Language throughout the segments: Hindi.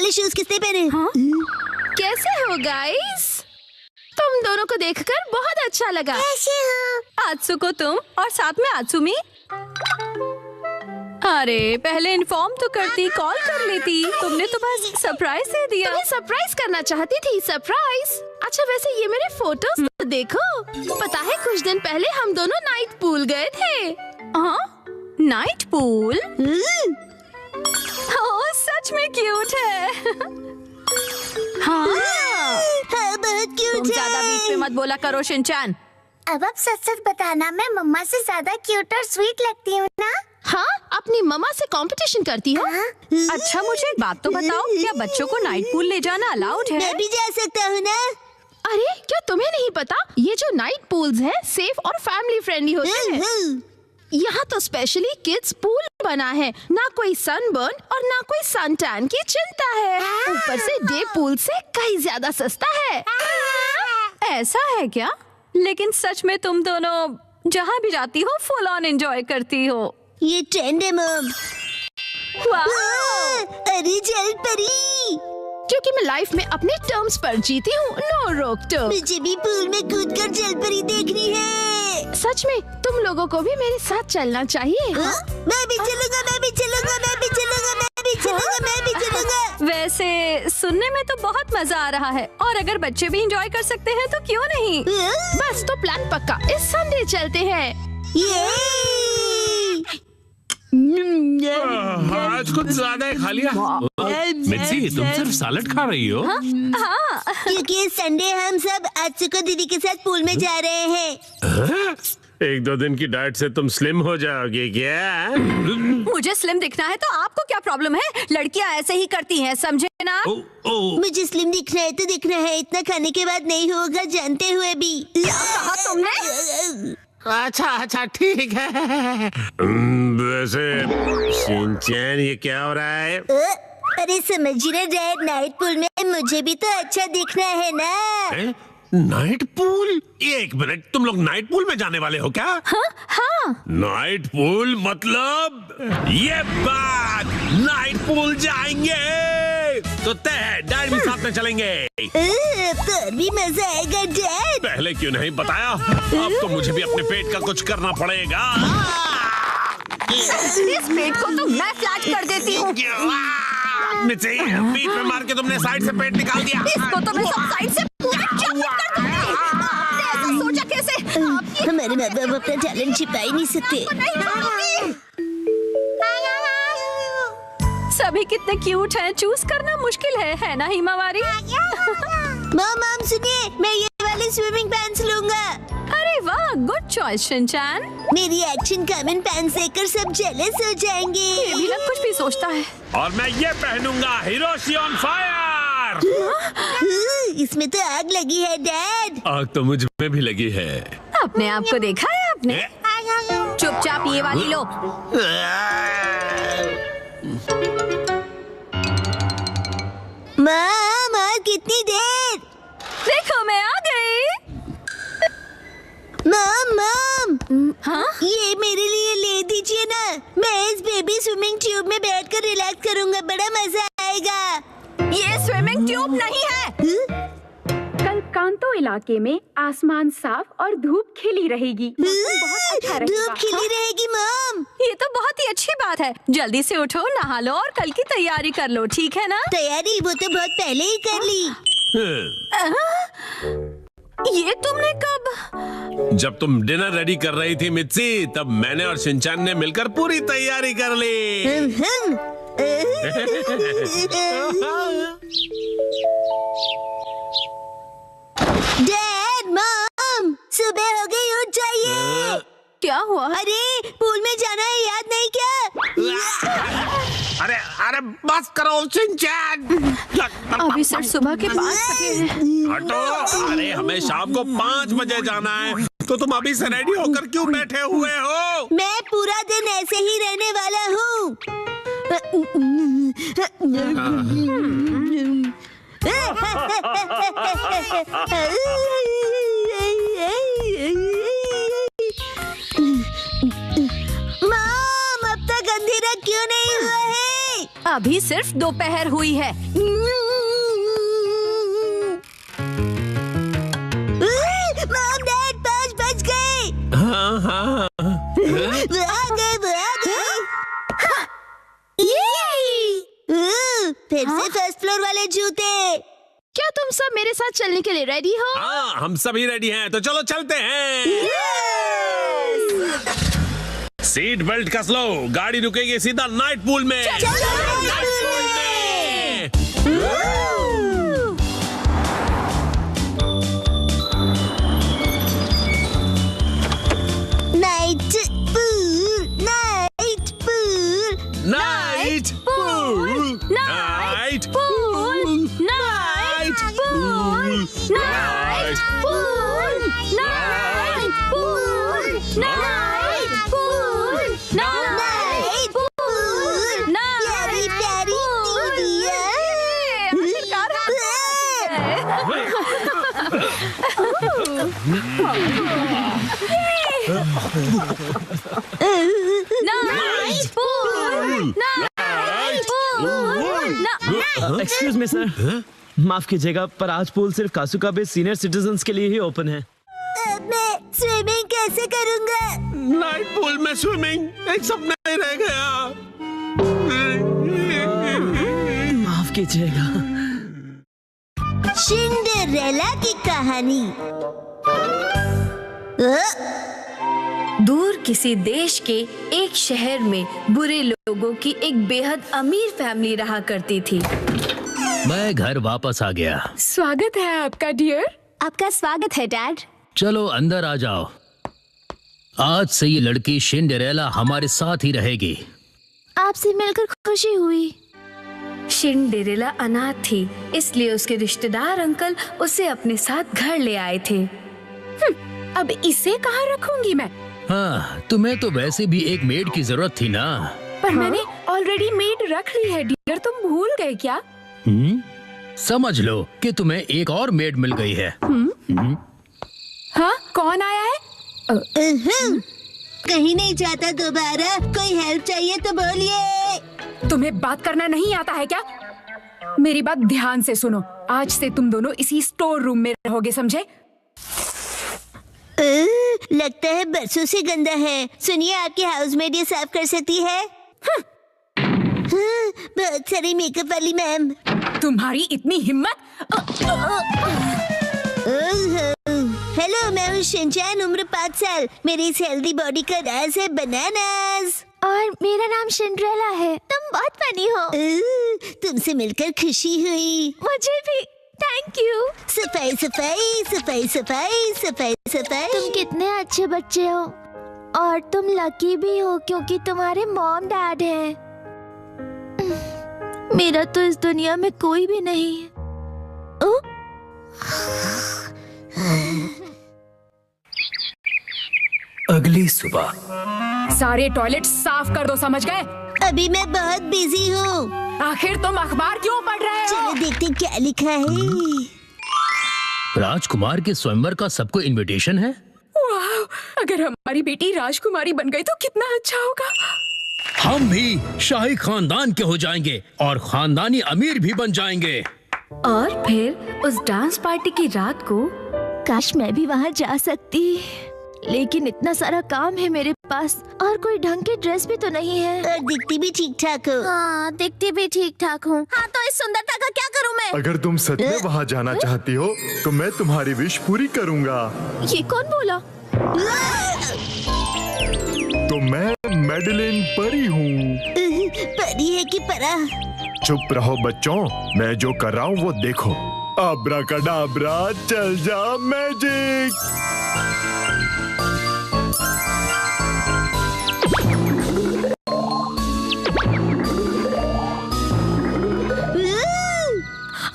वाले शूज किसने पहने? हाँ? कैसे हो गाइस? तुम दोनों को देखकर बहुत अच्छा लगा। कैसे हो? आत्सुको तुम और साथ में आत्सुमी। अरे पहले इन्फॉर्म तो करती, कॉल कर लेती। तुमने तो बस सरप्राइज दे दिया। तुम्हें सरप्राइज करना चाहती थी। सरप्राइज? अच्छा वैसे ये मेरे फोटोज तो देखो। पता है कुछ दिन पहले हम दोनों नाइट पूल गए थे। हाँ, नाइट पूल? ओह सच में क्यूट है। हाँ, हाँ बहुत क्यूट तुम ज्यादा बीच में मत बोला करो शिनचैन। अब आप सच सच बताना, मैं मम्मा से ज्यादा क्यूट और स्वीट लगती हूँ ना? हाँ, अपनी मम्मा से कंपटीशन करती हो? अच्छा मुझे एक बात तो बताओ, क्या बच्चों को नाइट पूल ले जाना अलाउड है? मैं भी जा सकता हूँ ना? अरे क्या तुम्हें नहीं पता, ये जो नाइट पूल्स हैं सेफ और फैमिली फ्रेंडली होते हैं। यहाँ तो स्पेशली किड्स पूल बना है, ना कोई सनबर्न और ना कोई सन टैन की चिंता है। ऊपर से डे पूल से कहीं ज्यादा सस्ता है। ऐसा है क्या? लेकिन सच में तुम दोनों जहाँ भी जाती हो फुल ऑन एंजॉय करती हो। ये ट्रेंड है मम। अरे जल परी, क्योंकि मैं लाइफ में अपने टर्म्स पर जीती हूँ, नो रोक टोक। मुझे भी पूल में कूदकर जल परी देखनी है। सच में तुम लोगों को भी मेरे साथ चलना चाहिए। मैं भी चलूंगा, मैं भी चलूंगा, मैं भी चलूंगा, मैं भी चलूंगा, मैं भी चलूंगा। वैसे सुनने में तो बहुत मजा आ रहा है, और अगर बच्चे भी एंजॉय कर सकते हैं तो क्यों नहीं। बस तो प्लान पक्का, इस संडे चलते हैं। आज कुछ ज्यादा ही खा लिया। मिर्ची तुम सिर्फ सैलेड खा रही हो? हाँ। क्योंकि संडे हम सब आत्सुको दीदी के साथ पूल में जा रहे हैं। एक दो दिन की डाइट से तुम स्लिम हो जाओगे क्या? मुझे स्लिम दिखना है तो आपको क्या प्रॉब्लम है? लड़कियां ऐसे ही करती हैं, समझे ना? मुझे स्लिम दिखना है तो दिखना है, इतना खाने के बाद नहीं होगा जानते हुए भी। क्या कहा तुमने? अच्छा ठीक है। वैसे शिनचैन ये क्या हो रहा है? अरे समझिए ना डैड, नाइट पूल में मुझे भी तो अच्छा दिखना है ना। Night pool? एक मिनट, तुम लोग नाइट पूल में जाने वाले हो क्या? हाँ। नाइट पूल मतलब ये बात, नाइट पूल जाएंगे तो तय है, डैड भी साथ में चलेंगे। तो भी मजा आएगा डैड। पहले क्यों नहीं बताया? अब तो मुझे भी अपने पेट का कुछ करना पड़ेगा। इस पेट को तो मैं फ्लैट कर देती हूँ। बीच में मार के तुमने साइड से पेट निकाल दिया। इसको तो मैं सब साइड से फ्लैट कर दूंगी। आपने ऐसा सोचा कैसे? हमारे माँ बाप अपना टैलेंट छिपा ही नहीं सकते। सभी कितने क्यूट हैं, चूज करना मुश्किल है ना हिमावारी? मॉम सुनिए, मैं ये वाले स्विमिंग पैंट्स लूंगा। अरे वाह, गुड चॉइस शिनचैन। मेरी एक्शन कॉमन पैंट्स देखकर सब जेलस हो जाएंगे। ये भी ना कुछ भी सोचता है। और मैं ये पहनूंगा, हिरोशी ऑन फायर। इसमें तो आग लगी है डैड। आग तो मुझ में भी लगी है। अपने आप को देखा है आपने? चुपचाप ये वाली लो। माँ कितनी देर? देखो मैं आ गई। मॉम हाँ? ये मेरे लिए ले दीजिए ना। मैं इस बेबी स्विमिंग ट्यूब में बैठकर रिलैक्स करूंगा, बड़ा मजा आएगा। ये स्विमिंग ट्यूब नहीं है। कल कांतो इलाके में आसमान साफ और धूप खिली रहेगी। बहुत अच्छा रहेगा। धूप खिली रहेगी मॉम। ये तो बहुत ही अच्छी बात है। जल्दी से उठो, नहा लो और कल की तैयारी कर लो, ठीक है ना? तैयारी वो तो बहुत पहले ही कर ली। ये तुमने कब? जब तुम डिनर रेडी कर रही थी मित्सी, तब मैंने और शिनचैन ने मिलकर पूरी तैयारी कर ली। डैड मॉम सुबह हो गई, उठ जाइए। क्या हुआ? अरे पूल में जाना है, याद नहीं क्या? अरे बस करो शिनचैन। अभी सिर्फ सुबह के 5 बजे हैं। हटो। अरे हमें शाम को 5 बजे जाना है, तो तुम अभी से रेडी होकर क्यों बैठे हुए हो? मैं पूरा दिन ऐसे ही रहने वाला हूँ। मॉम अब तक अंधेरा क्यों नहीं हुआ है? अभी सिर्फ दोपहर हुई है। मॉम डैड 5 बज गए। हाँ हाँ वो आ गए। फिर से फर्स्ट फ्लोर वाले जूते। क्या तुम सब मेरे साथ चलने के लिए रेडी हो? हाँ, हम सभी रेडी हैं, तो चलो चलते हैं। सीट बेल्ट कस लो, गाड़ी रुकेगी सीधा नाइट पूल में। Night pool, night pool, night pool, night pool, night pool, night pool, night pool, night pool, night pool, प्यारी प्यारी night pool, night pool. Excuse me sir, माफ कीजिएगा पर आज पूल सिर्फ कासुका बे सीनियर सिटीजन्स के लिए ही ओपन है। मैं स्विमिंग कैसे करूंगा? नाइट पूल में स्विमिंग एक सपना ही रह गया। माफ कीजिएगा। सिंड्रेला की कहानी। दूर किसी देश के एक शहर में बुरे लोगों की एक बेहद अमीर फैमिली रहा करती थी। मैं घर वापस आ गया। स्वागत है आपका डियर। आपका स्वागत है डैड। चलो अंदर आ जाओ। आज से ये लड़की सिंड्रेला हमारे साथ ही रहेगी। आपसे मिलकर खुशी हुई। सिंड्रेला अनाथ थी, इसलिए उसके रिश्तेदार अंकल उसे अपने साथ घर ले आए थे। अब इसे कहाँ रखूंगी मैं? हाँ, तुम्हें तो वैसे भी एक मेड की जरूरत थी ना। पर मैंने ऑलरेडी मेड रख ली है डियर, तुम भूल गए क्या? समझ लो कि तुम्हें एक और मेड मिल गई है। हाँ, कौन आया है? कहीं नहीं जाता दोबारा। कोई हेल्प चाहिए तो बोलिए। तुम्हें बात करना नहीं आता है क्या? मेरी बात ध्यान से सुनो। आज से तुम दोनों इसी स्टोर रूम में रहोगे, समझे? लगता है बरसों से गंदा है। सुनिए, आपकी हाउसमेड ये साफ कर सकती है? हाँ, बहुत सारी मेकअप वाली मैम। तुम्हारी इतनी हिम्मत? हेलो, मैं हूँ शिनचैन, उम्र 5 साल। मेरी इस हेल्दी बॉडी का राज है बनानास। और मेरा नाम सिंड्रेला है। तुम बहुत फनी हो। तुमसे मिलकर खुशी हुई। मुझे भी। Thank you. सफाई सफाई सफाई सफाई सफाई सफाई। तुम कितने अच्छे बच्चे हो और तुम लकी भी हो क्योंकि तुम्हारे मॉम डैड हैं। मेरा तो इस दुनिया में कोई भी नहीं है। अगली सुबह सारे टॉयलेट साफ कर दो, समझ गए? अभी मैं बहुत बिजी हूँ। आखिर तुम अखबार क्यों पढ़ रहे हो? चलो देखते क्या लिखा है। राजकुमार के स्वयंवर का सबको इनविटेशन है। वाह, अगर हमारी बेटी राजकुमारी बन गई तो कितना अच्छा होगा। हम भी शाही खानदान के हो जाएंगे और खानदानी अमीर भी बन जाएंगे। और फिर उस डांस पार्टी की रात को काश मैं भी वहाँ जा सकती, लेकिन इतना सारा काम है मेरे पास और कोई ढंग की ड्रेस भी तो नहीं है। और दिखती भी ठीक ठाक हो। हाँ, दिखती भी ठीक ठाक हूँ। हाँ, तो इस सुंदरता का क्या करूँ मैं? अगर तुम सच में वहाँ जाना चाहती हो तो मैं तुम्हारी विश पूरी करूँगा। ये कौन बोला? तो मैं मैडलिन परी हूँ। परी है कि परा? चुप रहो बच्चों, मैं जो कर रहा हूँ वो देखो। अब्राकडाब्रा, चल जा मैजिक।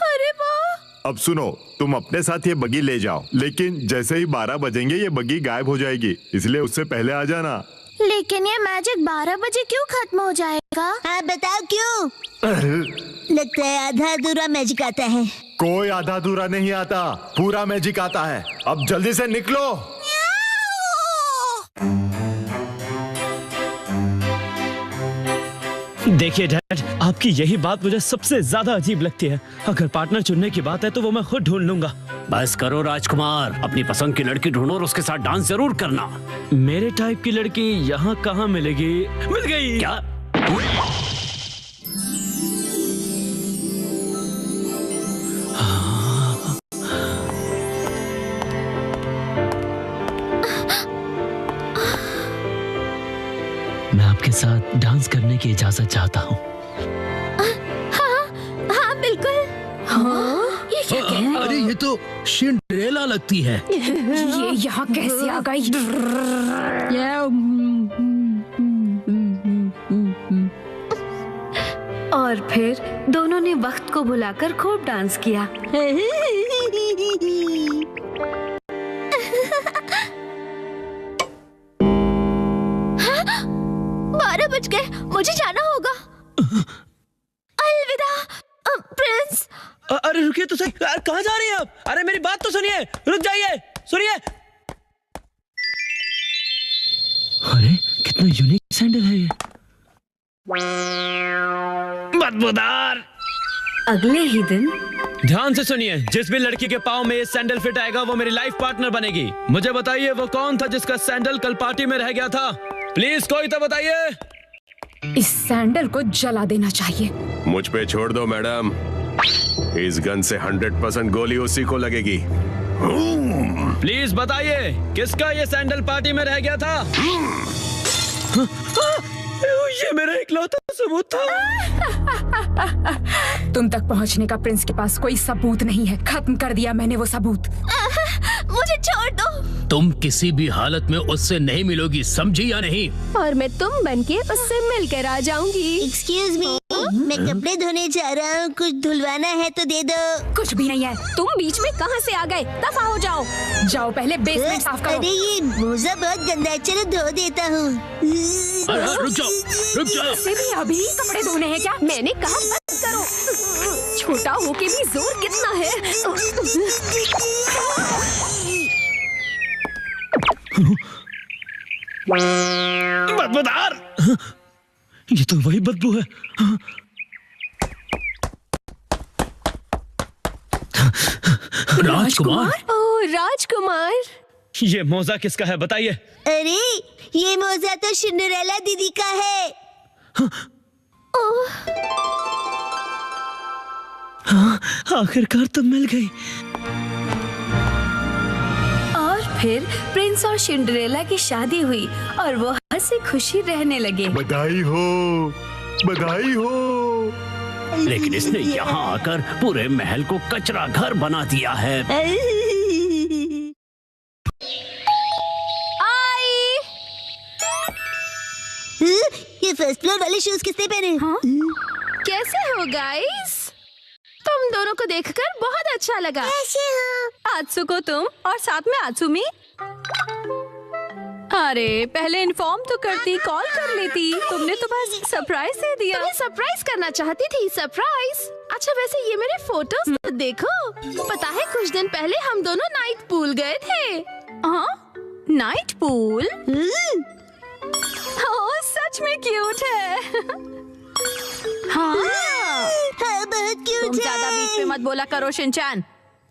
अरे वाह! अब सुनो, तुम अपने साथ ये बगी ले जाओ, लेकिन जैसे ही 12 बजेंगे ये बगी गायब हो जाएगी, इसलिए उससे पहले आ जाना। लेकिन ये मैजिक 12 बजे क्यों खत्म हो जाएगा? हाँ, बताओ क्यों? लगता है आधा अधूरा मैजिक आता है। कोई आधा अधूरा नहीं आता, पूरा मैजिक आता है। अब जल्दी से निकलो। देखिए डैड, आपकी यही बात मुझे सबसे ज्यादा अजीब लगती है। अगर पार्टनर चुनने की बात है तो वो मैं खुद ढूंढ लूंगा। बस करो राजकुमार, अपनी पसंद की लड़की ढूंढो और उसके साथ डांस जरूर करना। मेरे टाइप की लड़की यहाँ कहाँ मिलेगी? मिल गई। क्या? मैं आपके साथ डांस करने की इजाजत चाहता हूँ। हाँ बिल्कुल। ये क्या कह रहे अरे ये तो सिंड्रेला लगती है। ये यहाँ कैसे आ गई? और फिर दोनों ने वक्त को भुलाकर खूब डांस किया। 12 बज गए, मुझे जाना होगा। अलविदा प्रिंस। अरे रुकिए तो सही, कहाँ जा रही हैं आप? अरे मेरी बात तो सुनिए, रुक जाइए, सुनिए। अरे कितना यूनिक सैंडल है ये। बदबूदार। अगले ही दिन ध्यान से सुनिए, जिस भी लड़की के पाँव में ये सैंडल फिट आएगा वो मेरी लाइफ पार्टनर बनेगी। मुझे बताइए वो कौन था जिसका सैंडल कल पार्टी में रह गया था? प्लीज कोई तो बताइए। इस सैंडल को जला देना चाहिए। मुझ पे छोड़ दो मैडम, इस गन से 100% गोली उसी को लगेगी। प्लीज बताइए किसका ये सैंडल पार्टी में रह गया था? ये मेरा इकलौता सबूत था। तुम तक पहुंचने का प्रिंस के पास कोई सबूत नहीं है। खत्म कर दिया मैंने वो सबूत। मुझे छोड़ दो। तुम किसी भी हालत में उससे नहीं मिलोगी, समझी या नहीं? और मैं तुम बनके उससे मिलकर आ जाऊंगी। एक्सक्यूज मी, मैं कपड़े धोने जा रहा हूँ, कुछ धुलवाना है तो दे दो। कुछ भी नहीं है। तुम बीच में कहां से आ गए? दफा हो जाओ। जाओ पहले बेसमेंट साफ करो। अरे ये मोजा बहुत गंदा है, चलो धो देता हूँ। अरे रुक जाओ, रुक जाओ। से भी अभी कपड़े धोने हैं क्या? मैंने कहा बंद करो। छोटा होके भी जोर कितना है। बदबूदार। ये तो वही बदबू है। राजकुमार। ओह राजकुमार। ये मोजा किसका है बताइए? अरे ये मोजा तो सिंड्रेला दीदी का है। हाँ, आखिरकार तो मिल गई। और फिर प्रिंस और सिंड्रेला की शादी हुई और वो हंसी खुशी रहने लगे। बधाई हो, बधाई हो। लेकिन इसने यहाँ आकर पूरे महल को कचरा घर बना दिया है। ये फर्स्ट फ्लोर वाले शूज किसने पहने? कैसे हो गाइस? तुम दोनों को देखकर बहुत अच्छा लगा। कैसे हो? आत्सुको तुम और साथ में आत्सुमी। अरे पहले इन्फॉर्म तो करती, कॉल कर लेती। तुमने तो बस सरप्राइज दे दिया। तुम्हें सरप्राइज करना चाहती थी। सरप्राइज? अच्छा वैसे ये मेरे फोटोज देखो। पता है कुछ दिन पहले हम दोनों नाइट पूल गए थे। हाँ, नाइट पूल। ओह सच में क्यूट है। हाँ, हाँ बहुत क्यूट तुम ज्यादा बीच में मत बोला करो शिनचैन।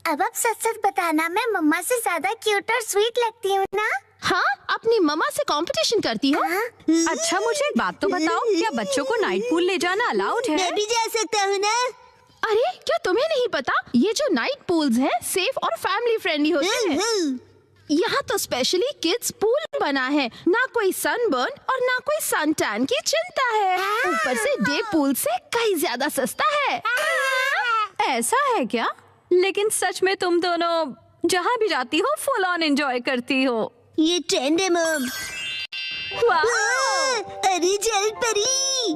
अब आप सच सच बताना, मैं मम्मा से ज्यादा क्यूट और स्वीट लगती हूँ ना? हाँ, अपनी मम्मा से कंपटीशन करती हो? अच्छा मुझे एक बात तो बताओ, क्या बच्चों को नाइट पूल ले जाना अलाउड है? मैं भी जा सकता हूँ ना? अरे क्या तुम्हें नहीं पता, ये जो नाइट पूल्स हैं सेफ और फैमिली फ्रेंडली होते हैं। यहाँ तो स्पेशली किड्स पूल बना है। ना कोई सनबर्न और ना कोई सन टैन की चिंता है। ऊपर से डे पूल से कहीं ज्यादा सस्ता है। ऐसा है क्या? लेकिन सच में तुम दोनों जहाँ भी जाती हो फुल ऑन एंजॉय करती हो। ये ट्रेंड है मम। अरे जल परी।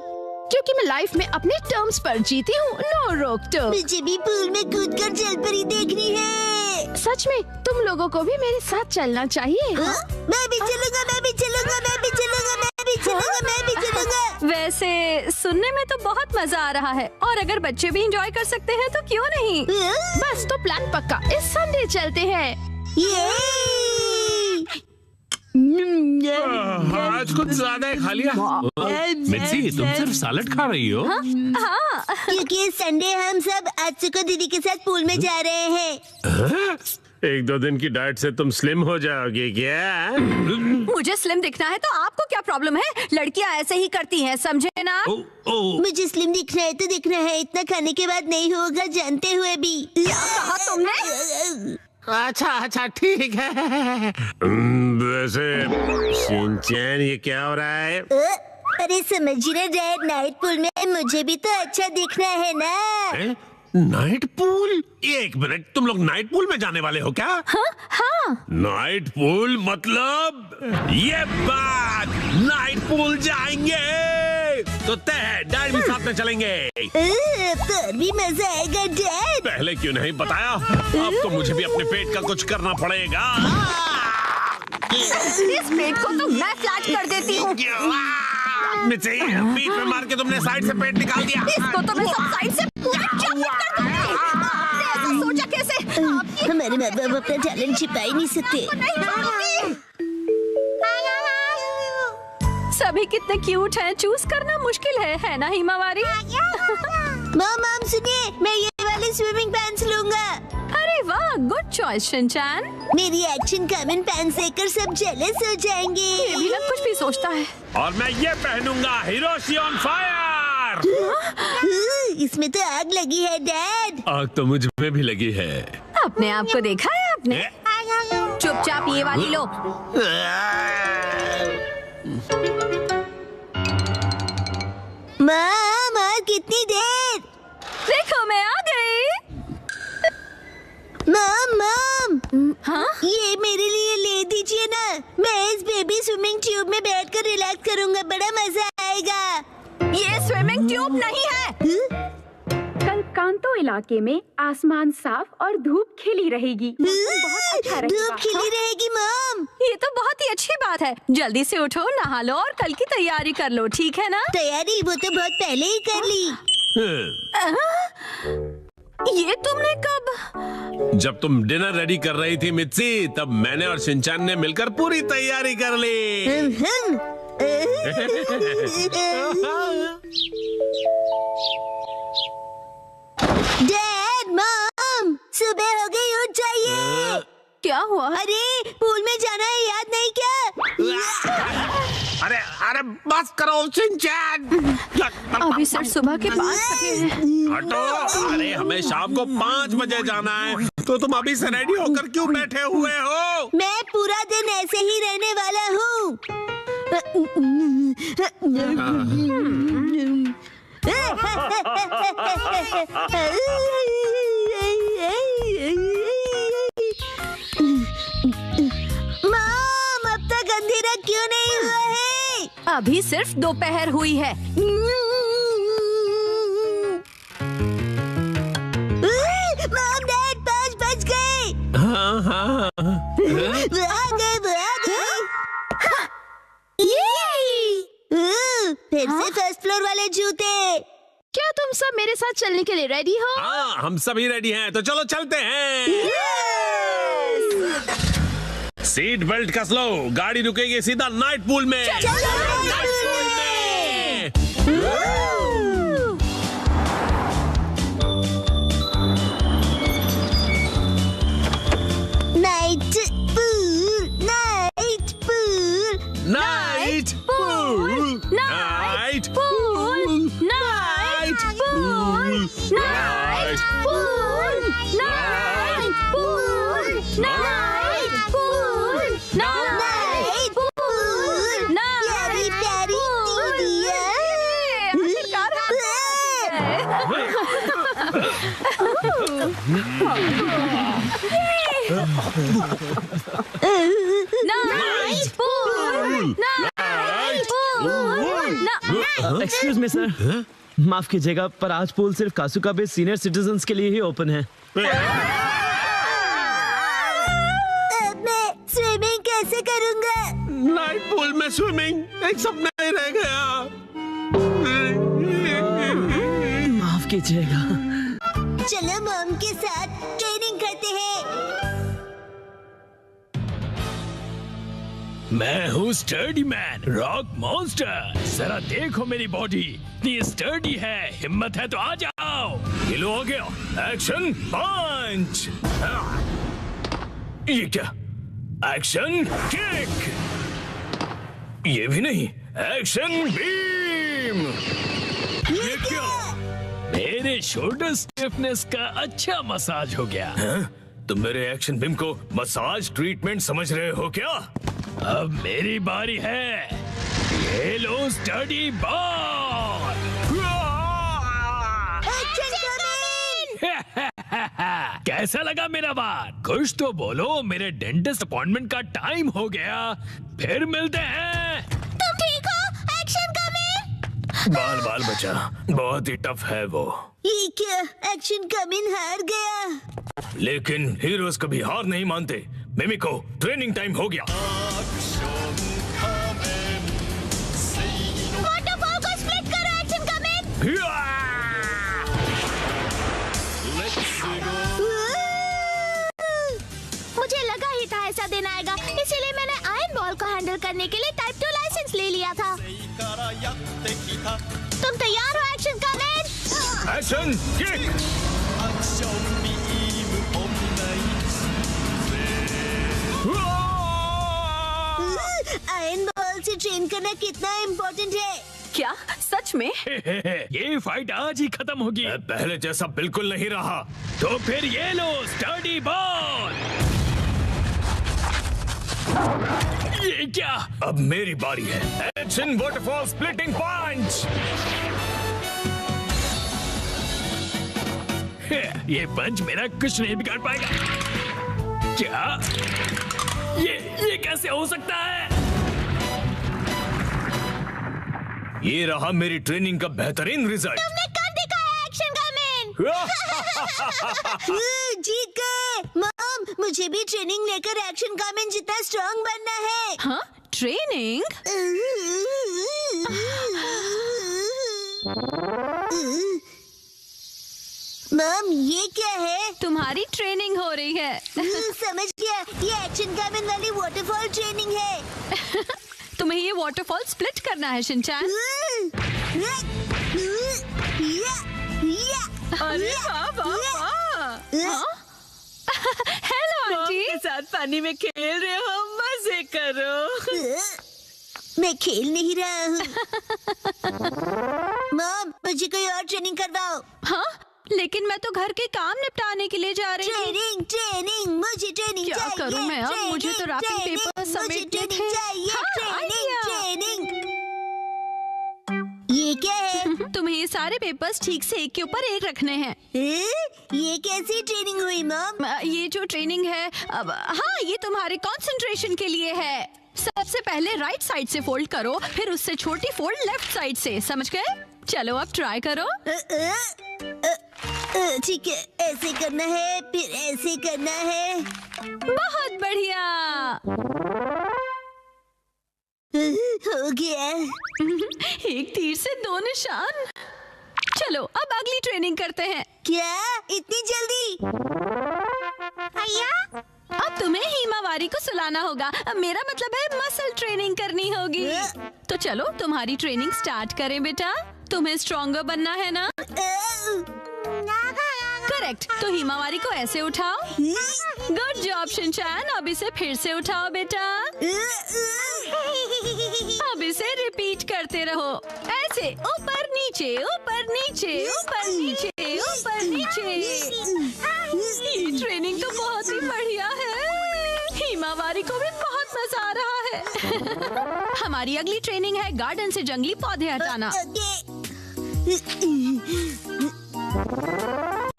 क्योंकि मैं लाइफ में अपने टर्म्स पर जीती हूँ, नो रोक टोक। मुझे भी पूल में कूदकर जल परी देखनी है। सच में तुम लोगों को भी मेरे साथ चलना चाहिए। मैं भी चलूंगा, मैं भी चलूंगा, मैं भी चलूंगा, मैं भी चलूंगा, मैं भी चलूंगा। वैसे सुनने में तो बहुत मजा आ रहा है और अगर बच्चे भी एंजॉय कर सकते हैं तो क्यों नहीं। बस तो प्लान पक्का, इस संडे चलते हैं। ये हाँ आज कुछ ज्यादा ही खा लिया। मिर्ची, तुम सिर्फ सैलेड खा रही हो? क्योंकि संडे हम सब आत्सुको दीदी के साथ पूल में जा रहे हैं। एक दो दिन की डाइट से तुम स्लिम हो जाओगे क्या? मुझे स्लिम दिखना है तो आपको क्या प्रॉब्लम है? लड़कियां ऐसे ही करती हैं, समझे ना? मुझे स्लिम दिखना है तो दिखना है, इतना खाने के बाद नहीं होगा जानते हुए भी। क्या कहा तुमने? अच्छा ठीक है। वैसे शिनचैन, ये क्या हो रहा है? अरे समझिए ना डैड, नाइट पूल में मुझे भी तो अच्छा दिखना है ना। Night pool? एक मिनट, तुम लोग नाइट पूल में जाने वाले हो क्या? हाँ। नाइट पूल मतलब ये बात, नाइट पूल जाएंगे तो तय डैड भी साथ में चलेंगे। तो भी मजा आएगा डैड। पहले क्यों नहीं बताया? अब तो मुझे भी अपने पेट का कुछ करना पड़ेगा। इस पेट को तो मैं फ्लैट कर देती हूँ। बीच में मार के तुमने साइड से पेट निकाल दिया। इसको तो मैं सब साइड से पूरा चपट कर दूंगी। आपने ऐसा सोचा कैसे? हमारे माँ बाप अपना टैलेंट छिपा ही नहीं सकते। सभी कितने क्यूट हैं, चूज करना मुश्किल है ना हिमावारी? मॉम सुनिए, मैं ये वाले स्विमिंग पैंट्स लूंगा। अरे वाह, गुड चॉइस शिनचैन। मेरी एक्शन कॉमन पैंट्स देखकर सब जेलस हो जाएंगे। ये भी ना कुछ भी सोचता है। और मैं ये पहनूंगा, हिरोशी ऑन फायर। इसमें तो आग लगी है डैड। आग तो मुझ में भी लगी है। अपने आप को देखा है आपने? चुपचाप ये वाली लो। मॉम और कितनी देर? देखो मैं आ गई। मॉम हाँ? ये मेरे लिए ले दीजिए ना। मैं इस बेबी स्विमिंग ट्यूब में बैठकर रिलैक्स करूंगा, बड़ा मजा आएगा। ये स्विमिंग ट्यूब नहीं है। कल कांतो इलाके में आसमान साफ और धूप खिली रहेगी। बहुत अच्छा रहेगा। धूप खिली रहेगी मॉम। ये तो बहुत ही अच्छी बात है। जल्दी से उठो, नहा लो और कल की तैयारी कर लो, ठीक है ना? तैयारी वो तो बहुत पहले ही कर ली। ये तुमने कब? जब तुम डिनर रेडी कर रही थी मित्सी, तब मैंने और शिनचैन ने मिलकर पूरी तैयारी कर ली। डैड मॉम, सुबह हो गई, उठ जाइए। क्या हुआ? अरे पूल में जाना है, याद नहीं क्या? अरे बस करो शिनचैन। अभी सिर्फ सुबह के 5 बजे हैं। हटो। अरे हमें शाम को 5 बजे जाना है, तो तुम अभी से रेडी होकर क्यों बैठे हुए हो? मैं पूरा दिन ऐसे ही रहने वाला हूँ। मॉम, अब तक अंधेरा क्यों नहीं हुआ है? अभी सिर्फ दोपहर हुई है। मॉम डैड 5 बज गए। वो आ गए। फिर से फर्स्ट फ्लोर वाले जूते। क्या तुम सब मेरे साथ चलने के लिए रेडी हो? हाँ, हम सभी रेडी हैं, तो चलो चलते हैं। सीट बेल्ट कस लो, गाड़ी रुकेगी सीधा नाइट पूल में। Night pool, night pool, night pool, night pool, night pool, night pool, night pool, night pool, night pool, प्यारी प्यारी दीदिया। Night pool, night pool. Excuse me sir, माफ कीजिएगा पर आज पूल सिर्फ कासुका बे सीनियर सिटीजन्स के लिए ही ओपन है। अब मैं स्विमिंग कैसे करूंगा? नाइट पूल में स्विमिंग एक सपना ही रह गया। माफ कीजिएगा। चलो मॉम के साथ ट्रेनिंग करते हैं। मैं हूँ स्टर्डी मैन, रॉक मॉन्स्टर। जरा देखो मेरी बॉडी इतनी स्टर्डी है, हिम्मत है तो आ जाओ। ये लो आ गया, एक्शन पंच। ये क्या, एक्शन किक। ये भी नहीं, एक्शन बीम। ये क्या, मेरे शोल्डर स्टिफनेस का अच्छा मसाज हो गया। तुम मेरे एक्शन बीम को मसाज ट्रीटमेंट समझ रहे हो क्या? अब मेरी बारी है, ये लो स्टडी बॉल। कैसा लगा मेरा बात? कुछ तो बोलो, मेरे डेंटिस्ट अपॉइंटमेंट का टाइम हो गया, फिर मिलते हैं। तुम ठीक हो? Action coming. बाल बाल बचा, बहुत ही टफ है वो। ये क्या, एक्शन कमिंग हार गया। लेकिन हीरोज कभी हार नहीं मानते। मिमिको, ट्रेनिंग टाइम हो गया। वाटरफॉल को स्प्लिट करो, एक्शन कमिंग। मुझे लगा ही था ऐसा दिन आएगा, इसीलिए मैंने आयरन बॉल को हैंडल करने के लिए टाइप 2 लाइसेंस ले लिया था। तुम तैयार हो, action coming? Action kick. Iron ball से ट्रेन करना कितना इम्पोर्टेंट है। क्या सच में? ये फाइट आज ही खत्म होगी। पहले जैसा बिल्कुल नहीं रहा। तो फिर ये लो स्टडी बॉल। ये क्या, अब मेरी बारी है। एक्शन वाटरफॉल स्प्लिटिंग पंच। ये पंच मेरा कुछ नहीं बिगाड़ पाएगा। क्या ये कैसे हो सकता है? ये रहा मेरी ट्रेनिंग का बेहतरीन रिजल्ट। तुमने कर दिखाया, एक्शन कमिंग। जीत गए। मॉम, मुझे भी ट्रेनिंग लेकर एक्शन कमिंग जितना स्ट्रांग बनना है। हाँ, ट्रेनिंग? मॉम, ये क्या है? तुम्हारी ट्रेनिंग हो रही है। समझ गया, ये एक्शन कमिंग वाली वाटरफॉल ट्रेनिंग है। तुम्हें ये वाटरफॉल स्प्लिट करना है, शिनचैन। अरे वाह वाह वाह। Hello aunty. के साथ पानी में खेल रहे हो, मजे करो। मैं खेल नहीं रहा हूँ। मॉम, मुझे कोई और ट्रेनिंग करवाओ। हाँ, लेकिन मैं तो घर के काम निपटाने के लिए जा रही हूँ। ट्रेनिंग ट्रेनिंग, मुझे ट्रेनिंग क्या चाहिए। करूं मैं अब? मुझे तो रैपिंग ट्रेनिंग, पेपर मुझे समेटने ट्रेनिंग थे। चाहिए। हाँ, ट्रेनिंग आइडिया। ट्रेनिंग। ये क्या है? तुम्हें ये सारे पेपर्स ठीक से एक के ऊपर एक रखने हैं। ये कैसी ट्रेनिंग हुई मॉम? ये जो ट्रेनिंग है, अब हाँ, ये तुम्हारे कंसंट्रेशन के लिए है। सबसे पहले राइट साइड से फोल्ड करो, फिर उससे छोटी फोल्ड लेफ्ट साइड से, समझ गए? चलो अब ट्राई करो। ठीक है, ऐसे करना है, फिर ऐसे करना है। बहुत बढ़िया। हो गया। एक तीर से 2 निशान। चलो अब अगली ट्रेनिंग करते हैं। क्या इतनी जल्दी? भैया, अब तुम्हें हिमावारी को सुलाना होगा। अब मेरा मतलब है मसल ट्रेनिंग करनी होगी। तो चलो तुम्हारी ट्रेनिंग स्टार्ट करें बेटा। तुम्हें स्ट्रॉन्गर बनना है ना? करेक्ट। तो हिमावारी को ऐसे उठाओ। Good job Shinchan. अब इसे फिर से उठाओ बेटा। अब इसे रिपीट करते रहो, ऐसे ऊपर नीचे ऊपर नीचे ऊपर नीचे ऊपर नीचे। ये ट्रेनिंग तो बहुत ही बढ़िया है। हिमावारी को भी बहुत मजा आ रहा है। हमारी अगली ट्रेनिंग है गार्डन से जंगली पौधे हटाना।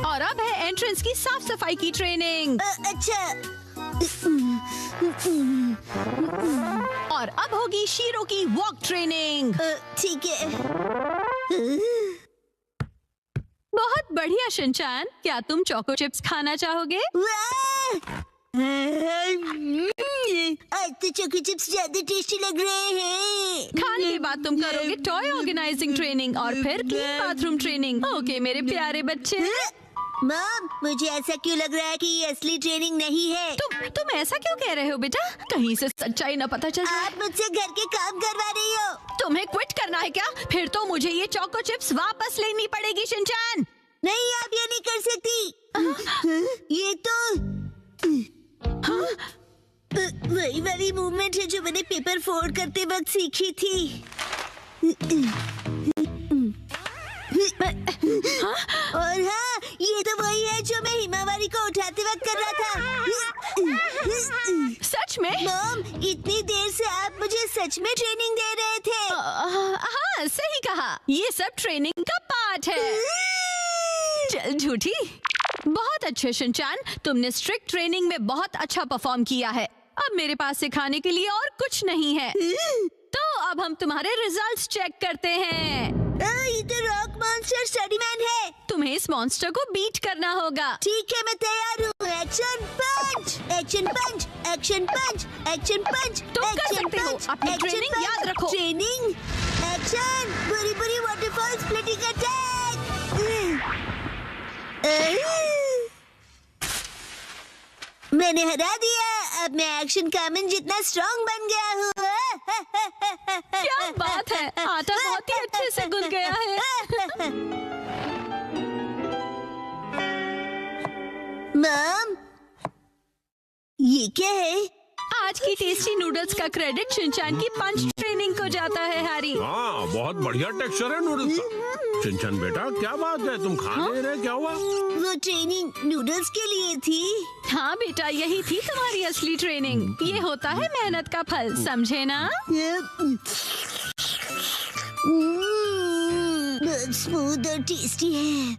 और अब है एंट्रेंस की साफ सफाई की ट्रेनिंग। अच्छा। और अब होगी शीरो की वॉक ट्रेनिंग। ठीक है। बहुत बढ़िया शिनचैन। क्या तुम चोको चिप्स खाना चाहोगे? आज तो चोको चिप्स ज्यादा टेस्टी लग रहे हैं। खाने के बाद तुम करोगे टॉय ऑर्गेनाइजिंग ट्रेनिंग और फिर क्लीन बाथरूम ट्रेनिंग। ओके मेरे प्यारे बच्चे। मॉम, मुझे ऐसा क्यों लग रहा है कि ये असली ट्रेनिंग नहीं है? तुम ऐसा क्यों कह रहे हो बेटा? कहीं से सच्चाई न पता चल जाए। आप मुझसे घर के काम करवा रही हो। तुम्हें क्विट करना है क्या? फिर तो मुझे ये चोको चिप्स वापस लेनी पड़ेगी शिनचैन। नहीं, आप ये नहीं कर सकती। ये तो वही वाली मूवमेंट है जो मैंने पेपर फोल्ड करते वक्त सीखी थी। और हाँ, ये तो वही है जो मैं हिमावारी को उठाते वक्त कर रहा था। सच में? मॉम, इतनी देर से आप मुझे सच में ट्रेनिंग दे रहे थे। हाँ, सही कहा। ये सब ट्रेनिंग का पार्ट है। चल झूठी। बहुत अच्छे शिनचैन, तुमने स्ट्रिक्ट ट्रेनिंग में बहुत अच्छा परफॉर्म किया है। अब मेरे पास सिखाने के लिए और कुछ नहीं है। तो अब हम तुम्हारे रिजल्ट्स चेक करते हैं। ये तो रॉक मॉन्स्टर स्टडी मैन है। तुम्हें इस मॉन्स्टर को बीट करना होगा। ठीक है, मैं तैयार हूँ। एक्शन पंच, एक्शन पंच, एक्शन पंच, एक्शन पंच। तुम कर सकते हो। अपनी ट्रेनिंग याद रखो। ट्रेनिंग, एक्शन, बुरी बुरी वाटरफॉल स्प्लिटिंग अटैक। मैंने हरा दिया। अब मैं एक्शन कामन जितना स्ट्रॉन्ग बन गया हूँ। क्या बात है, आटा बहुत ही अच्छे से गुल गया है। मॉम, ये क्या है? आज की टेस्टी नूडल्स का क्रेडिट शिनचैन की पंच ट्रेनिंग को जाता है हैरी। हाँ, बहुत बढ़िया टेक्सचर है नूडल्स का। शिनचैन बेटा, क्या बात है, तुम खा नहीं रहे? क्या हुआ? वो ट्रेनिंग नूडल्स के लिए थी। हाँ बेटा, यही थी तुम्हारी असली ट्रेनिंग। ये होता है मेहनत का फल, समझे ना? बहुत स्मूथ और टेस्टी है।